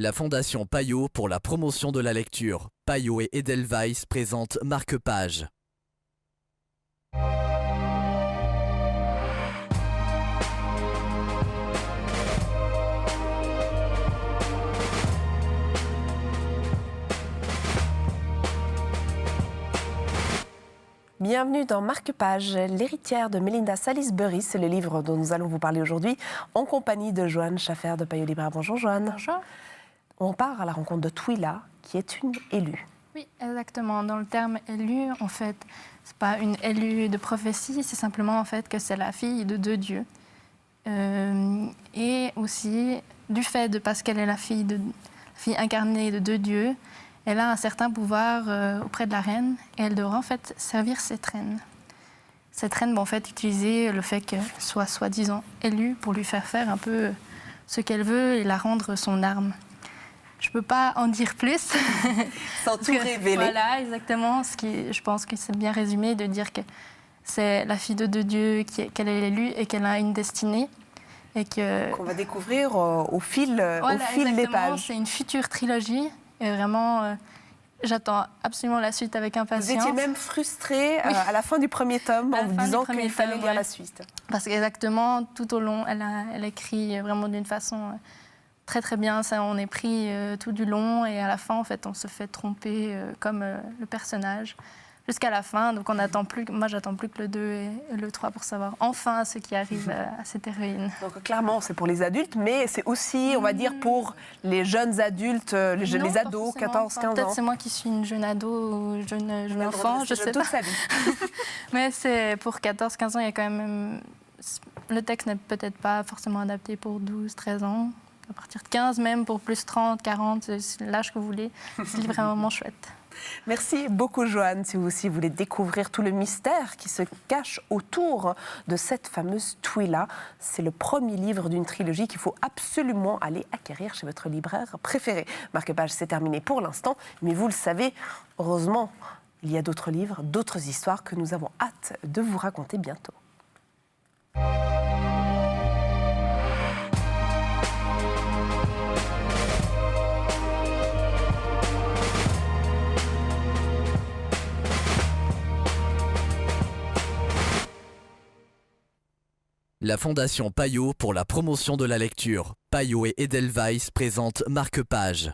La Fondation Payot pour la promotion de la lecture. Payot et Edelweiss présentent Marque-Page. Bienvenue dans Marque-Page, l'héritière de Melinda Salisbury. C'est le livre dont nous allons vous parler aujourd'hui en compagnie de Joanne Schaffer de Payot Libraire. Bonjour Joanne. Bonjour. On part à la rencontre de Twila, qui est une élue. Oui, exactement. Dans le terme élue, en fait, c'est pas une élue de prophétie, c'est simplement en fait que c'est la fille de deux dieux. Et aussi, du fait de parce qu'elle est la fille incarnée de deux dieux, elle a un certain pouvoir auprès de la reine et elle devra en fait servir cette reine. Cette reine va en fait utiliser le fait qu'elle soit soi-disant élue pour lui faire un peu ce qu'elle veut et la rendre son arme. Je ne peux pas en dire plus. Sans tout révéler. Voilà, exactement. Je pense que c'est bien résumé de dire que c'est la fille de deux dieux, qu'elle est élue et qu'elle a une destinée. Qu'on va découvrir au fil des pages. C'est une future trilogie. Et vraiment, j'attends absolument la suite avec impatience. Vous étiez même frustrée à la fin du premier tome en vous disant qu'il fallait lire la suite. Parce qu'exactement, tout au long, elle écrit vraiment d'une façon très très bien. Ça, on est pris tout du long et à la fin, en fait, on se fait tromper comme le personnage jusqu'à la fin. Donc moi, j'attends plus que le 2 et le 3 pour savoir enfin ce qui arrive à cette héroïne. Donc clairement, c'est pour les adultes, mais c'est aussi, on va dire, pour les jeunes adultes, les ados, 14-15 ans. Peut-être c'est moi qui suis une jeune ado ou jeune enfant, je sais pas. Mais c'est pour 14-15 ans, il y a quand même... Le texte n'est peut-être pas forcément adapté pour 12-13 ans. À partir de 15 même, pour plus 30, 40, l'âge que vous voulez. C'est vraiment chouette. Merci beaucoup Joanne. Si vous aussi voulez découvrir tout le mystère qui se cache autour de cette fameuse Twila, c'est le premier livre d'une trilogie qu'il faut absolument aller acquérir chez votre libraire préféré. Marque-Page, c'est terminé pour l'instant, mais vous le savez, heureusement, il y a d'autres livres, d'autres histoires que nous avons hâte de vous raconter bientôt. La Fondation Payot pour la promotion de la lecture. Payot et Edelweiss présentent Marque-Page.